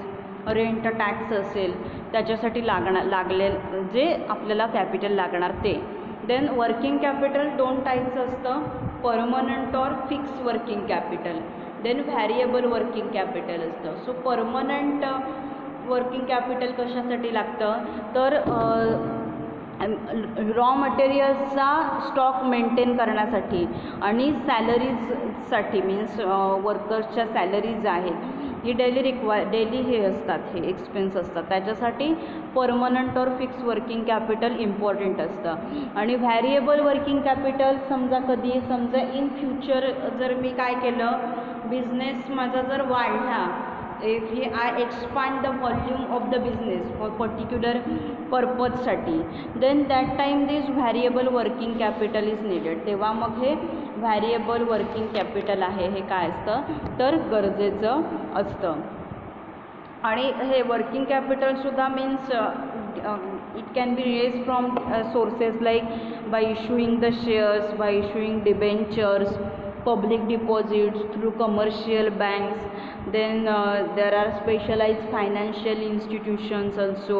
rent, tax असेल त्याच्यासाठी लागले जे आपल्याला capital लागणार ते. Then working capital 2 types असतं, permanent और fix working capital. Then variable working capital असतं. सो परमनंट वर्किंग कॅपिटल कशासाठी लागतं, तर रॉ मटेरियल्सचा स्टॉक मेंटेन करण्यासाठी आणि सॅलरीजसाठी, मीन्स वर्कर्सच्या सॅलरीज आहेत, ही डेली हे असतात, हे एक्सपेन्स असतात, त्याच्यासाठी परमनंट और फिक्स वर्किंग कॅपिटल इम्पॉर्टंट असतं. आणि व्हॅरिएबल वर्किंग कॅपिटल समजा इन फ्युचर जर मी काय केलं, बिझनेस माझा जर वाढला, if I expand the volume of the business for particular purpose साठी, then that time this variable working capital is needed. तेव्हा मग हे व्हॅरिएबल वर्किंग कॅपिटल आहे हे काय असतं, तर गरजेचं असतं. आणि हे वर्किंग कॅपिटलसुद्धा means it can be raise from sources like by issuing the shares, by issuing debentures, public deposits, through commercial banks. Then there are specialized financial institutions also.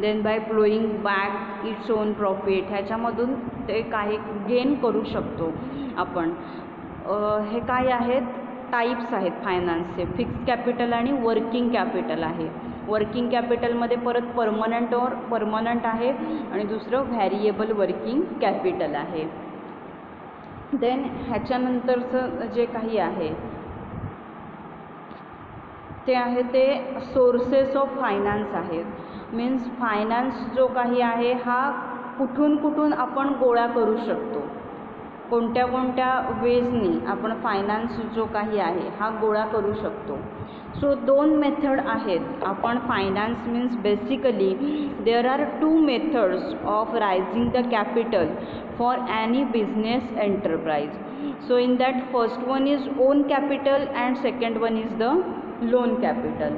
Then by plowing back its own profit, ह्याच्यामधून ते काही gain करू शकतो आपण. हे काय आहेत, types आहेत फायनान्सचे, फिक्स कॅपिटल आणि वर्किंग कॅपिटल आहे. वर्किंग कॅपिटलमध्ये परत परमनंट आहे आणि दुसरं व्हॅरिएबल वर्किंग कॅपिटल आहे. देन ह्याच्यानंतरचं जे काही आहे ते सोर्सेस ऑफ फायनान्स आहेत. मीन्स फायनान्स जो काही आहे हा कुठून आपण गोळा करू शकतो, कोणत्या वेजनी आपण फायनान्स जो काही आहे हा गोळा करू शकतो. सो 2 मेथड आहेत. आपण finance means basically there are 2 methods of raising the capital for any business enterprise. So in that first one is own capital and second one is the loan capital.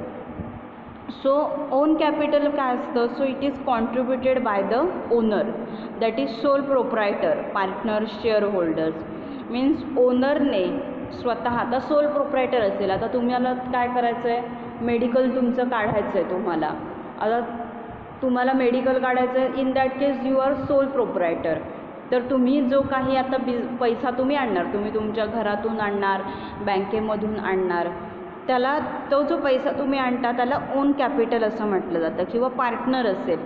So own capital काय असतं, so it is contributed by the owner, that is sole proprietor, partners, shareholders. means ओनरने स्वतः, आता soul proprietor असेल, आता तुम्हाला काय करायचं आहे, मेडिकल तुमचं काढायचं आहे, तुम्हाला मेडिकल काढायचं आहे, in that case you are sole proprietor. तर तुम्ही जो काही आता पैसा तुम्ही आणणार, तुम्ही तुमच्या घरातून आणणार, बँकेमधून आणणार, त्याला तो जो पैसा तुम्ही आणता त्याला ओन कॅपिटल असं म्हटलं जातं. किंवा पार्टनर असेल,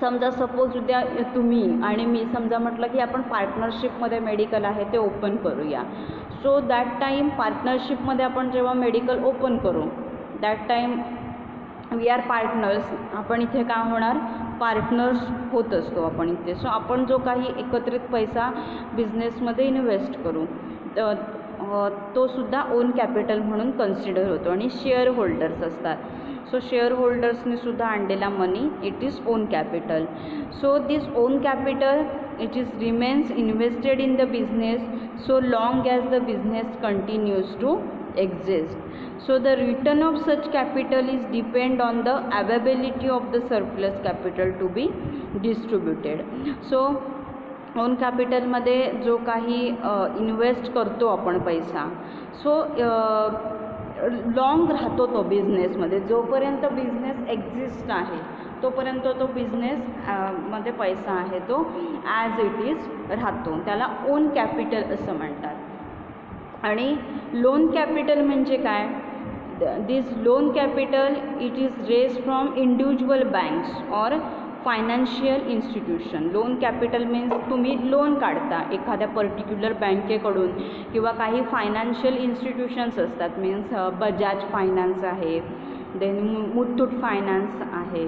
समजा सपोज उद्या तुम्ही आणि मी समजा म्हटलं की आपण पार्टनरशिपमध्ये मेडिकल आहे ते ओपन करूया. सो दॅट टाईम पार्टनरशिपमध्ये आपण जेव्हा मेडिकल ओपन करू, that time we are partners. आपण इथे काय होणार, पार्टनर्स होत असतो आपण इथे. सो आपण जो काही एकत्रित पैसा बिझनेसमध्ये इन्व्हेस्ट करू तो सुद्धा ओन कॅपिटल म्हणून कन्सिडर होतो. आणि शेअर होल्डर्स असतात, सो शेअर होल्डर्सने सुद्धा आणलेला money it is own capital. So this own capital it is remains invested in the business so long as the business continues to exist. So the return of such capital is depend on the availability of the surplus capital to be distributed. So on कॅपिटलमध्ये जो काही invest करतो आपण पैसा, so long राहतो तो बिझनेसमध्ये, जोपर्यंत बिझनेस एक्झिस्ट आहे तोपर्यंत तो बिझनेस मध्ये पैसा आहे तो ॲज इट इज राहतो, त्याला ओन कॅपिटल असं म्हणतात. आणि लोन कॅपिटल म्हणजे काय? This loan capital it is raise from individual banks or financial institution. Loan capital means तुम्ही लोन काढता एखाद्या पर्टिक्युलर बँकेकडून किंवा काही फायनान्शियल इन्स्टिट्यूशन्स असतात, मीन्स बजाज फायनान्स आहे, देन मुथूट फायनान्स आहे.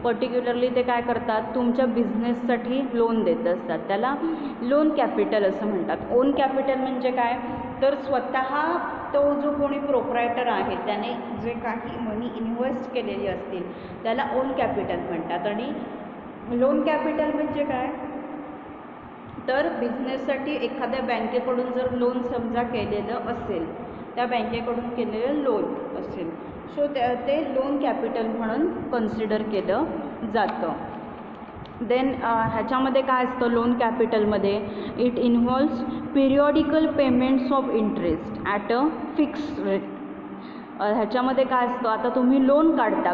पर्टिक्युलरली ते काय करतात, तुमच्या बिझनेससाठी लोन देत असतात, त्याला लोन कॅपिटल असं म्हणतात. ओन कॅपिटल म्हणजे काय, तर स्वतः तो जो कोणी प्रोप्रायटर आहे त्याने जे काही मनी इन्व्हेस्ट केलेली असतील त्याला ओन कॅपिटल म्हणतात. आणि लोन कॅपिटल म्हणजे काय, तर बिझनेससाठी एखाद्या बँकेकडून जर लोन समजा केलेलं असेल, त्या बँकेकडून केलेलं लोन असेल, सो ते लोन कॅपिटल म्हणून कन्सिडर केलं जातं. देन ह्याच्यामध्ये काय असतं लोन कॅपिटलमध्ये, it involves periodical payments of interest at a fix rate. ह्याच्यामध्ये काय असतं, आता तुम्ही लोन काढता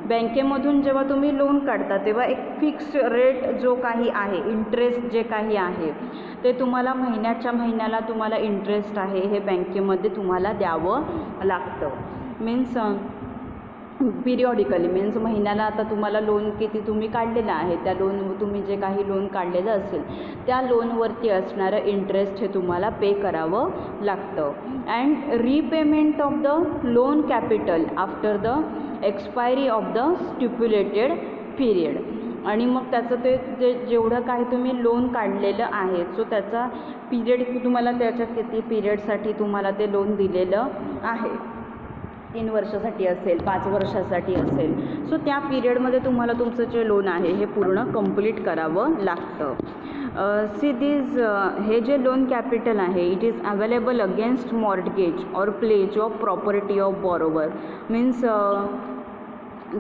बँकेमधून जेव्हा तुम्ही लोन काढता तेव्हा एक फिक्स रेट जो काही आहे, इंटरेस्ट जे काही आहे ते तुम्हाला महिन्याला तुम्हाला इंटरेस्ट आहे हे बँकेमध्ये तुम्हाला द्यावं लागतं. मीन्स पिरियॉडिकली मीन्स महिन्याला आता तुम्हाला लोन किती तुम्ही काढलेलं आहे, त्या लोन तुम्ही जे काही लोन काढलेलं असेल त्या लोनवरती असणारं इंटरेस्ट हे तुम्हाला पे करावं लागतं. And repayment of the loan capital after the expiry of the stipulated period. आणि मग त्याचं ते जेवढं काही तुम्ही लोन काढलेलं आहे सो त्याचा पिरियड तुम्हाला त्याच्या किती पिरियडसाठी तुम्हाला ते लोन दिलेलं आहे, 3 वर्षासाठी असेल, 5 वर्षासाठी असेल, सो त्या पिरियडमध्ये तुम्हाला तुमचं जे लोन आहे हे पूर्ण कंप्लीट करावं लागतं. हे जे लोन कॅपिटल आहे it is available against mortgage or pledge of property of borrower. मीन्स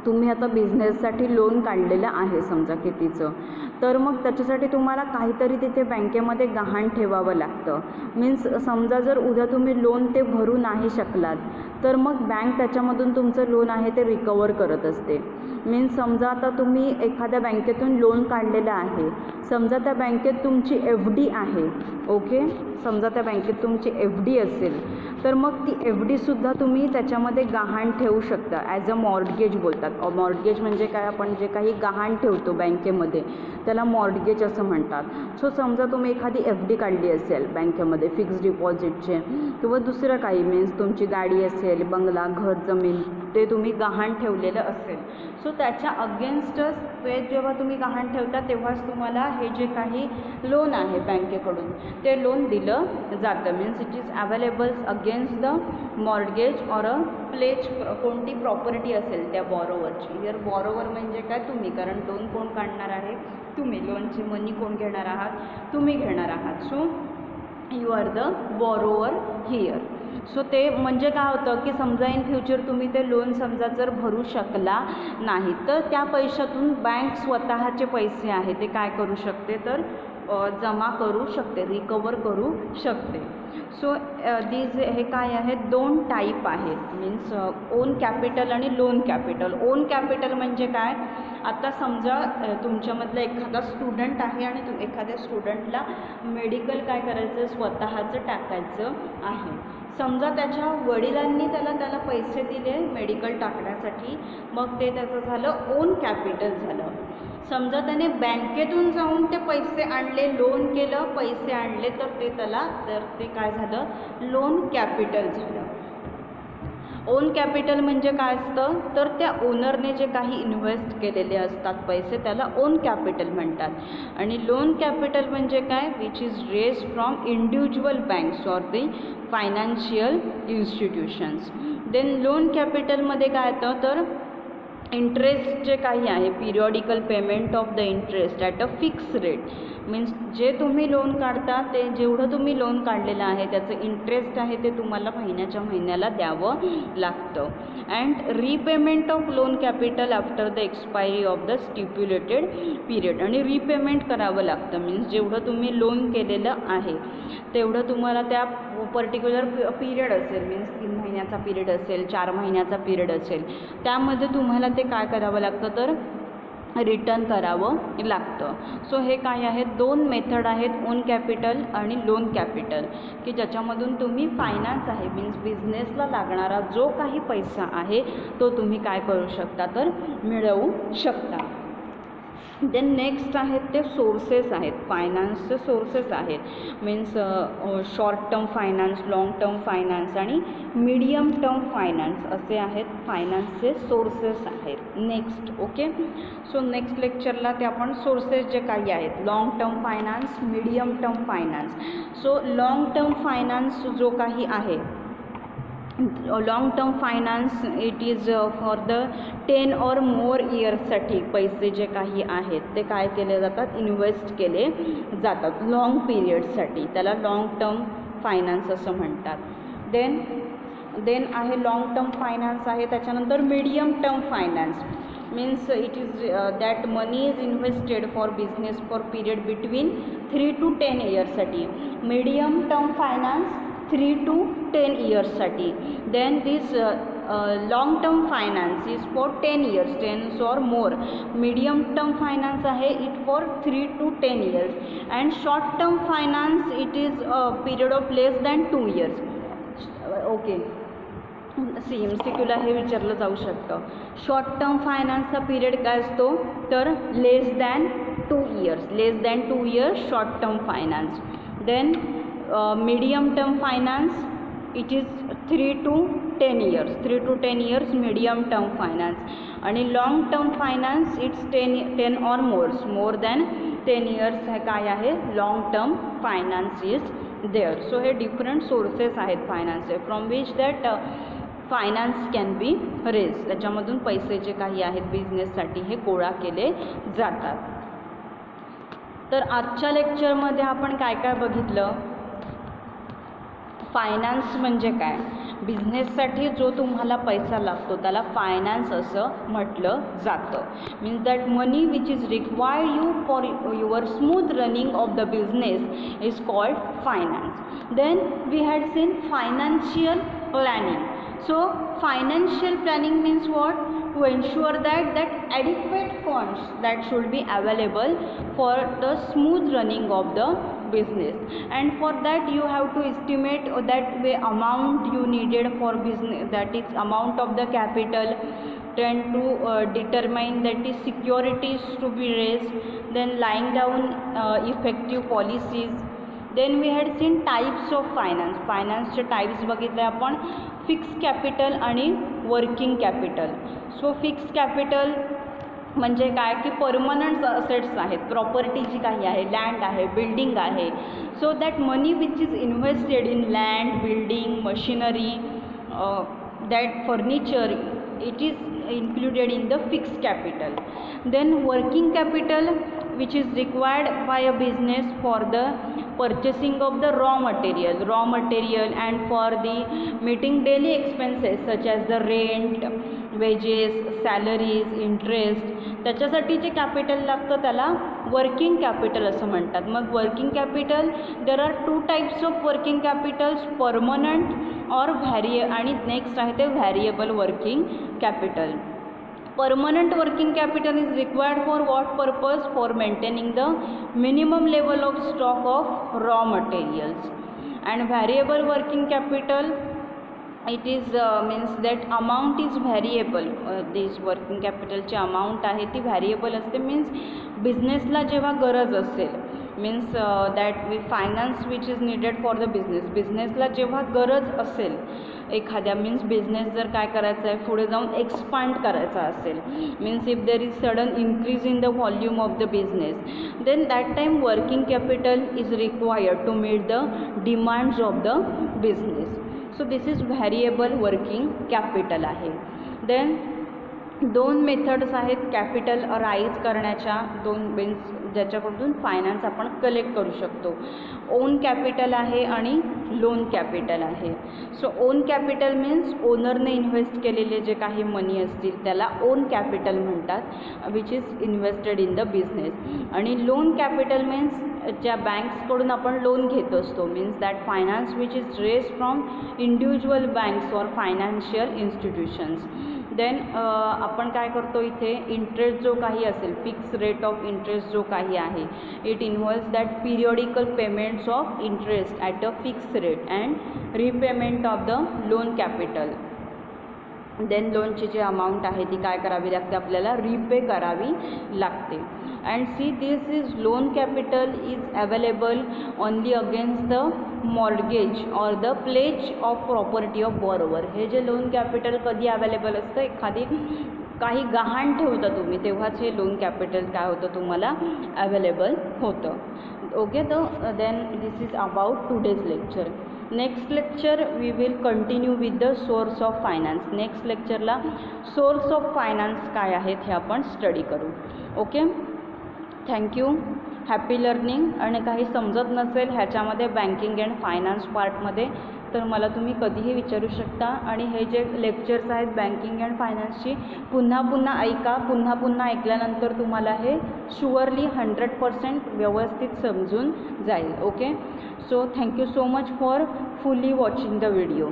तुम्ही आता बिझनेससाठी लोन काढलेलं आहे समजा कितीचं, तर मग त्याच्यासाठी तुम्हाला काहीतरी तिथे बँकेमध्ये गहाण ठेवावं लागतं. मीन्स समजा जर उद्या तुम्ही लोन ते भरू नाही शकलात तर मग बँक त्याच्यामधून तुमचं लोन आहे ते रिकवर करत असते. मीन्स समजा आता तुम्ही एखाद्या बँकेतून लोन काढलेलं आहे, समजा त्या बँकेत तुमची FD आहे, ओके, समजा त्या बँकेत तुमची FD असेल तर मग ती FDसुद्धा तुम्ही त्याच्यामध्ये गहाण ठेवू शकता. ॲज अ मॉर्टगेज बोलतात. मॉर्टगेज म्हणजे काय, आपण जे काही गहाण ठेवतो बँकेमध्ये त्याला मॉर्टगेज असं म्हणतात. सो समजा तुम्ही एखादी FD काढली असेल बँकेमध्ये फिक्स्ड डिपॉझिटचे किंवा दुसरं काही, मीन्स तुमची गाडी असेल, बंगला, घर, जमीन, ते तुम्ही गहाण ठेवलेलं असेल, सो त्याच्या अगेन्स्टच ते जेव्हा तुम्ही गहाण ठेवता तेव्हाच तुम्हाला हे जे काही लोन आहे बँकेकडून ते लोन दिलं जातं. Means it is available against the mortgage or a pledge, कोणती प्रॉपर्टी असेल त्या बॉरोवरची. हिअर बॉरोवर म्हणजे काय, तुम्ही, कारण लोन कोण काढणार आहे, तुम्ही. लोनची मनी कोण घेणार आहात, तुम्ही घेणार आहात. So you are the borrower here. So ते म्हणजे काय होतं की समजा इन फ्युचर तुम्ही ते लोन समजा जर भरू शकला नाही तर त्या पैशातून बँक स्वतःचे पैसे आहे ते काय करू शकते, तर जमा करू शकते, रिकवर करू शकते. सो हे काय आहेत, 2 टाईप आहेत. मीन्स ओन कॅपिटल आणि लोन कॅपिटल. ओन कॅपिटल म्हणजे काय, आता समजा तुमच्यामधला एखादा स्टुडंट आहे आणि एखाद्या स्टुडंटला मेडिकल काय करायचं, स्वतःचं टाकायचं आहे. समजा त्याच्या वडिलांनी त्याला पैसे दिले मेडिकल टाकण्यासाठी, मग ते त्याचं झालं ओन कॅपिटल झालं. समजा त्याने बँकेतून जाऊन ते पैसे आणले, लोन केलं, पैसे आणले, तर ते काय झालं, लोन कॅपिटल झालं. ओन कॅपिटल म्हणजे काय असतं, तर त्या ओनरने जे काही इन्व्हेस्ट केलेले असतात पैसे त्याला ओन कॅपिटल म्हणतात. आणि लोन कॅपिटल म्हणजे काय, which is raise from individual banks or the financial institutions. Then loan कॅपिटलमध्ये काय येतं, तर इंटरेस्ट जे काही आहे, periodical payment of the interest at a fix rate. Means जे तुम्ही लोन काढता ते जेवढं तुम्ही लोन काढलेलं आहे त्याचं इंटरेस्ट आहे ते तुम्हाला महिन्याच्या महिन्याला द्यावं लागतं. And repayment of loan capital after the expiry of the stipulated period. आणि रिपेमेंट करावं लागतं. मीन्स जेवढं तुम्ही लोन केलेलं आहे तेवढं तुम्हाला त्या पर्टिक्युलर पिरियड असेल, मीन्स 3 महिन्याचा पिरियड असेल, 4 महिन्याचा पिरियड असेल, त्यामध्ये तुम्हाला ते काय करावं लागतं तर रिटर्न करावं लागतं. सो हे काय आहेत, 2 मेथड आहेत, ओन कॅपिटल आणि लोन कॅपिटल, की ज्याच्यामधून तुम्ही फायनान्स आहे मीन्स बिझनेसला लागणारा जो काही पैसा आहे तो तुम्ही काय करू शकता तर मिळवू शकता. देन नेक्स्ट आहेत ते सोर्सेस आहेत, फायनान्सचे सोर्सेस आहेत. Means short term finance, long term finance आणि मीडियम टर्म फायनान्स असे आहेत फायनान्सचे सोर्सेस आहेत. Next okay. सो नेक्स्ट लेक्चरला ते आपण सोर्सेस जे काही आहेत, long term finance, medium term finance. So long term finance जो काही आहे, long term finance it is for the 10 और मोर इयर्ससाठी पैसे जे काही आहेत ते काय केले जातात, इन्व्हेस्ट केले जातात लाँग पिरियडसाठी, त्याला लाँग टर्म फायनान्स असं म्हणतात. देन आहे लाँग टर्म फायनान्स आहे. त्याच्यानंतर medium term finance means it is that money is invested for business for period between 3 to 10 इयर्ससाठी. मीडियम टर्म फायनान्स 3 to 10 इयर्ससाठी. Then this long term finance is for 10 years, 10 or more. Medium term finance आहे it for 3 to 10 years. And short term finance it is period of less than 2 years. Okay, CMCQला हे विचारलं जाऊ शकतं. Short term फायनान्सचा period काय असतो तर less than 2 years, less than 2 years short term finance. Then medium term finance it is 3 to 10 years, 3 to 10 years medium term finance. आणि long term finance it's 10 or more than 10 years हे काय आहे, long term finance is there. So हे different sources आहेत फायनान्सचे from which that finance can be raise. त्याच्यामधून पैसे जे काही आहेत बिझनेससाठी हे गोळा केले जातात. तर आजच्या लेक्चरमध्ये आपण काय काय बघितलं, फायनान्स म्हणजे काय, बिझनेससाठी जो तुम्हाला पैसा लागतो त्याला फायनान्स असं म्हटलं जातं. Means that money which is required you for your smooth running of the business is called finance. Then we had seen financial planning. So financial planning means what? To ensure that adequate funds that should be available for the smooth running of the business, and for that you have to estimate that way amount you needed for business, that is amount of the capital, then to determine that is securities to be raised, then lying down effective policies. Then we had seen types of finance. फायनान्सचे types बघितले आपण, fix capital आणि working capital. So fix capital म्हणजे काय की permanent assets आहेत, property जी काही आहे, लँड आहे, बिल्डिंग आहे. So that money which is invested in land, building, machinery, that furniture it is included in the fixed capital. Then working capital which is required by a business for the purchasing of the raw material and for the meeting daily expenses such as the rent, wages, salaries, interest. त्याच्यासाठी जे capital लागतं त्याला working capital असं म्हणतात. मग working capital there are 2 types of working capitals, permanent और आणि next आहे ते variable working capital. Permanent working capital is required for what purpose, for maintaining the minimum level of stock of raw materials. And variable working capital it is means that amount is variable. This working कॅपिटलची amount आहे ती variable असते. Means बिझनेसला जेव्हा गरज असेल, means that finance which is needed for the बिझनेसला जेव्हा गरज असेल एखाद्या, मीन्स बिझनेस जर काय करायचं आहे पुढे जाऊन एक्सपांड करायचा असेल, means if there is sudden increase in the volume of the business, then that time working capital is required to meet the demands of the business. So this is variable working capital आहे. देन दोन मेथड्स आहेत capital raise करण्याच्या, दोन means ज्याच्याकडून finance आपण collect करू शकतो. ओन कॅपिटल आहे आणि लोन कॅपिटल आहे. सो ओन कॅपिटल मीन्स ओनरने इन्व्हेस्ट केलेले जे काही मनी असतील त्याला ओन कॅपिटल म्हणतात, which is invested in the business. आणि लोन कॅपिटल मीन्स ज्या बँक्सकडून आपण लोन घेत असतो, means that finance which is raise from individual banks or financial institutions. Then आपण काय करतो इथे, इंटरेस्ट जो काही असेल, फिक्स रेट ऑफ इंटरेस्ट जो काही आहे, it involves that periodical payments of interest at a fix rate and repayment of the loan capital. Then लोनची जी अमाऊंट आहे ती काय करावी लागते, आपल्याला रिपे करावी लागते. And see this is loan capital is available only against the mortgage or the pledge of property of borrower. हे जे लोन कॅपिटल कधी अवेलेबल असतं, एखादी काही गहाण ठेवता तुम्ही तेव्हाच हे लोन कॅपिटल काय होतं तुम्हाला अवेलेबल होतं. ओके, तर then this is about today's lecture. Next lecture we will continue with the source of finance. Next लेक्चरला सोर्स ऑफ फायनान्स काय आहेत हे आपण स्टडी करू. Okay, thank you, happy learning. आणि काही समजत नसेल ह्याच्यामध्ये बँकिंग अँड फायनान्स पार्टमध्ये तर मला तुम्ही कधीही विचारू शकता. आणि हे जे लेक्चर्स आहेत बँकिंग अँड फायनान्सची पुन्हा पुन्हा ऐका. पुन्हा पुन्हा ऐकल्यानंतर तुम्हाला हे शुअरली 100% व्यवस्थित समजून जाईल. Okay, so thank you so much for फुली वॉचिंग द व्हिडिओ.